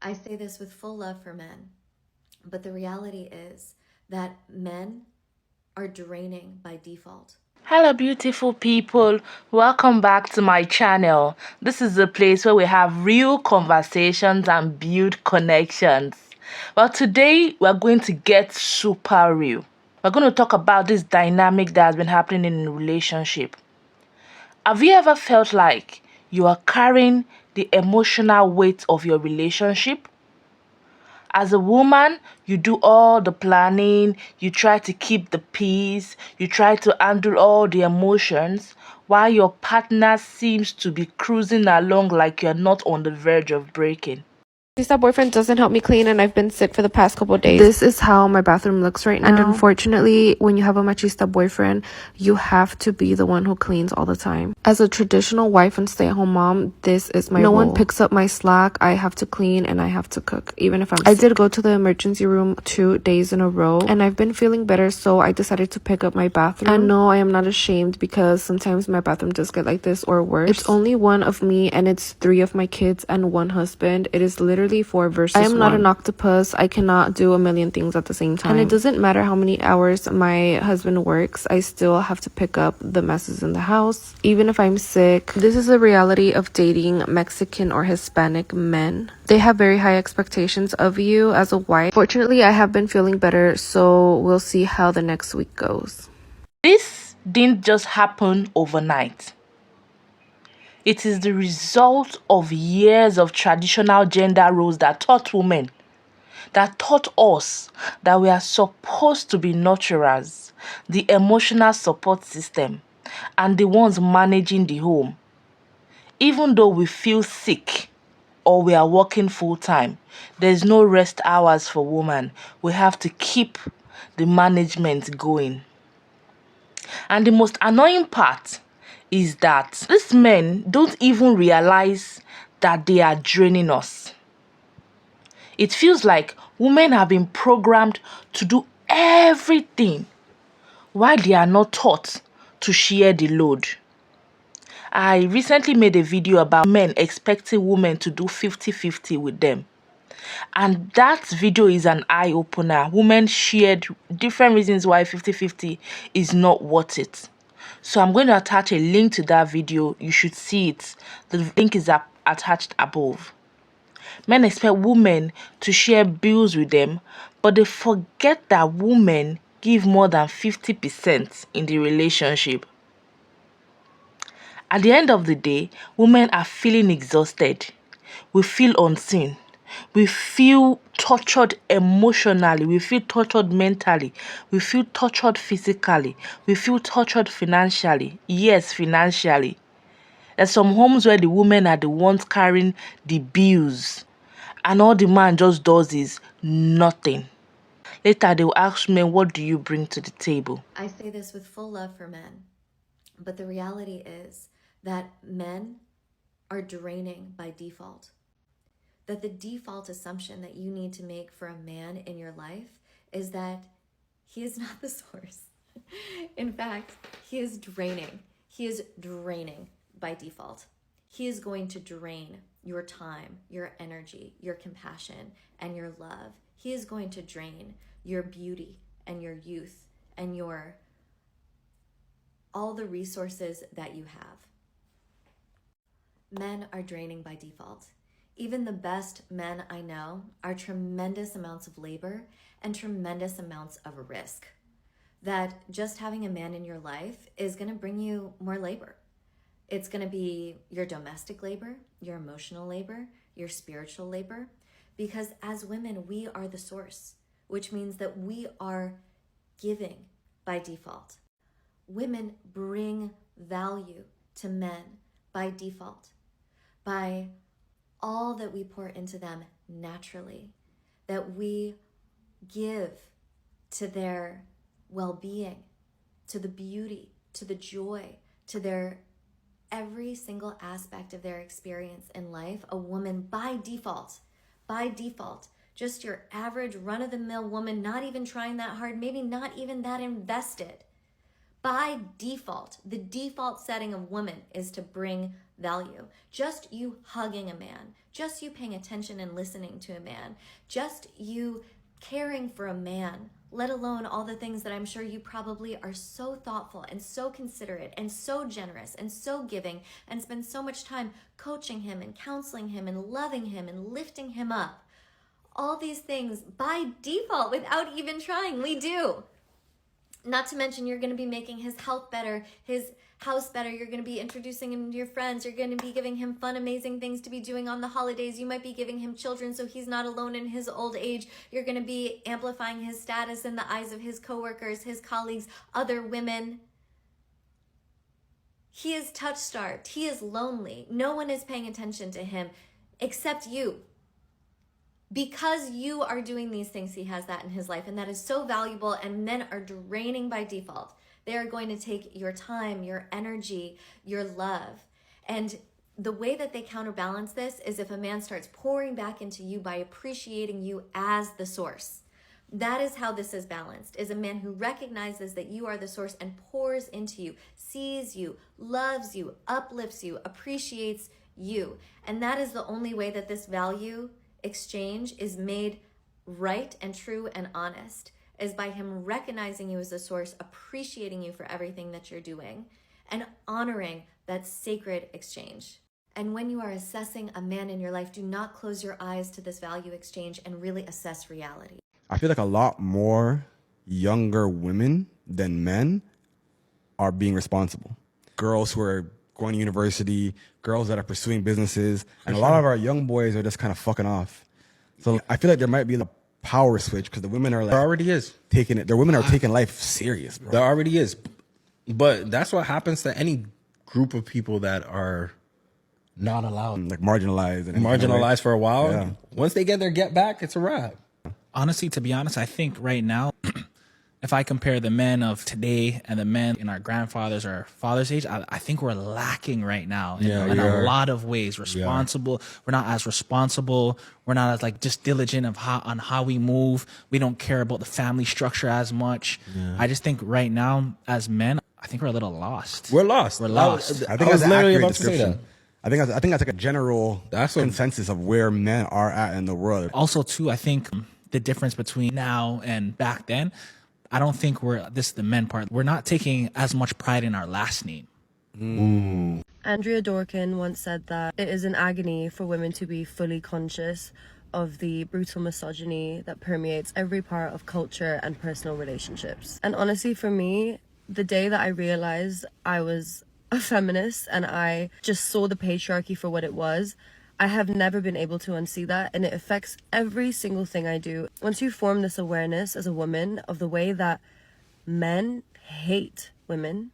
I say this with full love for men, but the reality is that men are draining by default. Hello, beautiful people. Welcome back to my channel. This is the place where we have real conversations and build connections. Well, today we're going to get super real. We're going to talk about this dynamic that has been happening in a relationship. Have you ever felt like you are carrying the emotional weight of your relationship? As a woman, you do all the planning, you try to keep the peace, you try to handle all the emotions, while your partner seems to be cruising along like you're not on the verge of breaking. That boyfriend doesn't help me clean and I've been sick for the past couple of days. This is how my bathroom looks right now. And unfortunately, when you have a machista boyfriend, you have to be the one who cleans all the time. As a traditional wife and stay-at-home mom, this is my role. No one picks up my slack. I have to clean and I have to cook, even if I'm sick. I did go to the emergency room 2 days in a row and I've been feeling better, so I decided to pick up my bathroom. And no, I am not ashamed because sometimes my bathroom does get like this or worse. It's only one of me and it's 3 of my kids and 1 husband. It is literally 4 versus 1. I am not an octopus. I cannot do a million things at the same time. And it doesn't matter how many hours my husband works, I still have to pick up the messes in the house, even if I'm sick. This is the reality of dating Mexican or Hispanic men. They have very high expectations of you as a wife. Fortunately, I have been feeling better, so we'll see how the next week goes. This didn't just happen overnight. It is the result of years of traditional gender roles that taught women, that taught us that we are supposed to be nurturers, the emotional support system, and the ones managing the home. Even though we feel sick or we are working full time, there's no rest hours for women. We have to keep the management going. And the most annoying part is that these men don't even realize that they are draining us. It feels like women have been programmed to do everything while they are not taught to share the load. I recently made a video about men expecting women to do 50-50 with them. And that video is an eye-opener. Women shared different reasons why 50-50 is not worth it. So I'm going to attach a link to that video. You should see it. The link is attached above. Men expect women to share bills with them, but they forget that women give more than 50% in the relationship. At the end of the day, women are feeling exhausted. We feel unseen. We feel tortured emotionally. We feel tortured mentally. We feel tortured physically. We feel tortured financially. Yes, financially. There's some homes where the women are the ones carrying the bills, and all the man just does is nothing. Later, they will ask me, what do you bring to the table? I say this with full love for men, but the reality is that men are draining by default. That the default assumption that you need to make for a man in your life is that he is not the source. In fact, he is draining. He is draining by default. He is going to drain your time, your energy, your compassion, and your love. He is going to drain your beauty and your youth and your all the resources that you have. Men are draining by default. Even the best men I know are tremendous amounts of labor and tremendous amounts of risk. That just having a man in your life is going to bring you more labor. It's going to be your domestic labor, your emotional labor, your spiritual labor, because as women, we are the source, which means that we are giving by default. Women bring value to men by default, by all that we pour into them naturally, that we give to their well-being, to the beauty, to the joy, to their every single aspect of their experience in life. A woman by default, just your average run-of-the-mill woman, not even trying that hard, maybe not even that invested. By default, the default setting of woman is to bring value. Just you hugging a man, just you paying attention and listening to a man, just you caring for a man, let alone all the things that I'm sure you probably are so thoughtful and so considerate and so generous and so giving and spend so much time coaching him and counseling him and loving him and lifting him up. All these things by default without even trying, we do. Not to mention you're going to be making his health better, his house better. You're going to be introducing him to your friends. You're going to be giving him fun, amazing things to be doing on the holidays. You might be giving him children so he's not alone in his old age. You're going to be amplifying his status in the eyes of his coworkers, his colleagues, other women. He is touch-starved. He is lonely. No one is paying attention to him except you. Because you are doing these things, he has that in his life, and that is so valuable, and men are draining by default. They are going to take your time, your energy, your love. And the way that they counterbalance this is if a man starts pouring back into you by appreciating you as the source. That is how this is balanced, is a man who recognizes that you are the source and pours into you, sees you, loves you, uplifts you, appreciates you. And that is the only way that this value exchange is made right and true and honest, is by him recognizing you as the source, appreciating you for everything that you're doing, and honoring that sacred exchange. And when you are assessing a man in your life, do not close your eyes to this value exchange and really assess reality. I feel like a lot more younger women than men are being responsible. Girls who are going to university, girls that are pursuing businesses, and a lot of our young boys are just kind of fucking off. So I feel like there might be a power switch because the women are like, there already is. Their women are taking life serious, bro. There already is. But that's what happens to any group of people that are not allowed. Like marginalized. Marginalized for a while. Yeah. Once they get their get back, it's a wrap. Honestly, to be honest, I think right now, if I compare the men of today and the men in our grandfathers or father's age, I think we're lacking right now in a lot of ways. Responsible. We're not as responsible. We're not as like just diligent on how we move. We don't care about the family structure as much. Yeah. I just think right now as men, I think we're a little lost. We're lost. We're lost. I think I was that's literally an about accurate to say description. I think that's like a general consensus of where men are at in the world. Also, too, I think the difference between now and back then, I don't think this is the men part. We're not taking as much pride in our last name. Andrea Dworkin once said that it is an agony for women to be fully conscious of the brutal misogyny that permeates every part of culture and personal relationships. And honestly, for me, the day that I realized I was a feminist and I just saw the patriarchy for what it was, I have never been able to unsee that, and it affects every single thing I do. Once you form this awareness as a woman of the way that men hate women,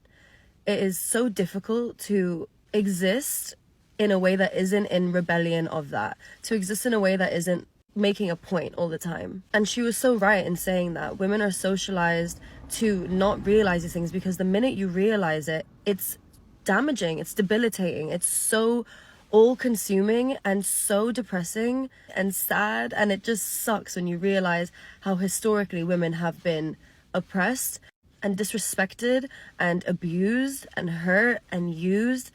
it is so difficult to exist in a way that isn't in rebellion of that, to exist in a way that isn't making a point all the time. And she was so right in saying that women are socialized to not realize these things, because the minute you realize it, it's damaging, it's debilitating, it's so all-consuming and so depressing and sad, and it just sucks when you realize how historically women have been oppressed and disrespected and abused and hurt and used,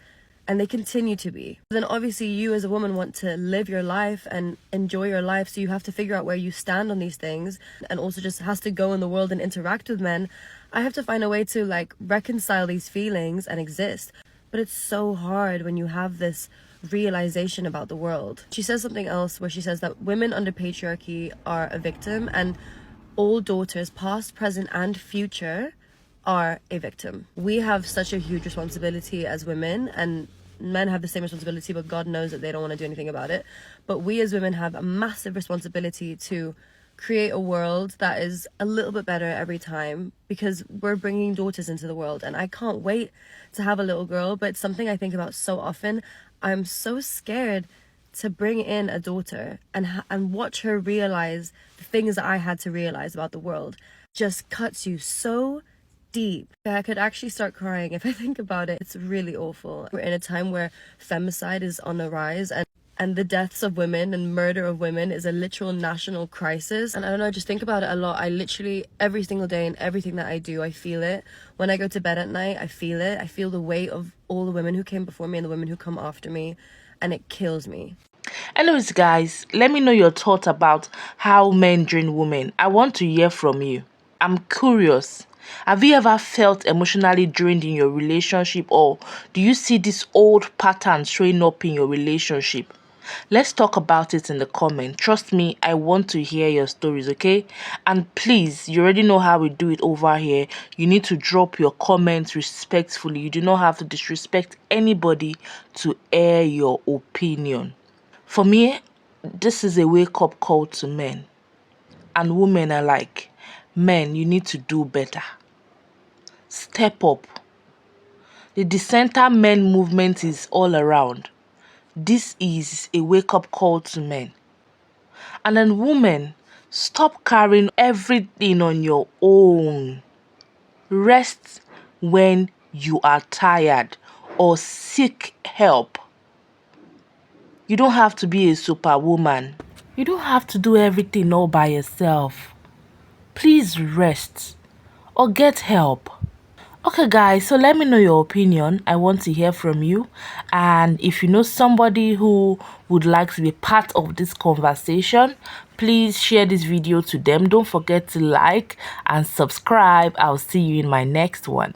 and they continue to be. Then obviously you as a woman want to live your life and enjoy your life, so you have to figure out where you stand on these things, and also just has to go in the world and interact with men. I have to find a way to like reconcile these feelings and exist, but it's so hard when you have this realization about the world. She says something else where she says that women under patriarchy are a victim, and all daughters, past, present, and future, are a victim. We have such a huge responsibility as women, and men have the same responsibility, but God knows that they don't want to do anything about it. But we as women have a massive responsibility to create a world that is a little bit better every time, because we're bringing daughters into the world, and I can't wait to have a little girl, but it's something I think about so often. I'm so scared to bring in a daughter and watch her realize the things that I had to realize about the world. Just cuts you so deep. I could actually start crying if I think about it. It's really awful. We're in a time where femicide is on the rise, and the deaths of women and murder of women is a literal national crisis. And I don't know, I just think about it a lot. I literally, every single day and everything that I do, I feel it. When I go to bed at night, I feel it. I feel the weight of all the women who came before me and the women who come after me, and it kills me. Anyways, guys, let me know your thoughts about how men drain women. I want to hear from you. I'm curious. Have you ever felt emotionally drained in your relationship, or do you see these old patterns showing up in your relationship? Let's talk about it in the comment. Trust me, I want to hear your stories, okay? And please, you already know how we do it over here. You need to drop your comments respectfully. You do not have to disrespect anybody to air your opinion. For me, this is a wake-up call to men and women alike. Men, you need to do better. Step up. The dissenter men movement is all around. This is a wake-up call to men. And then women, stop carrying everything on your own. Rest when you are tired or seek help. You don't have to be a superwoman. You don't have to do everything all by yourself. Please rest or get help. Okay guys, so let me know your opinion. I want to hear from you. And if you know somebody who would like to be part of this conversation, please share this video to them. Don't forget to like and subscribe. I'll see you in my next one.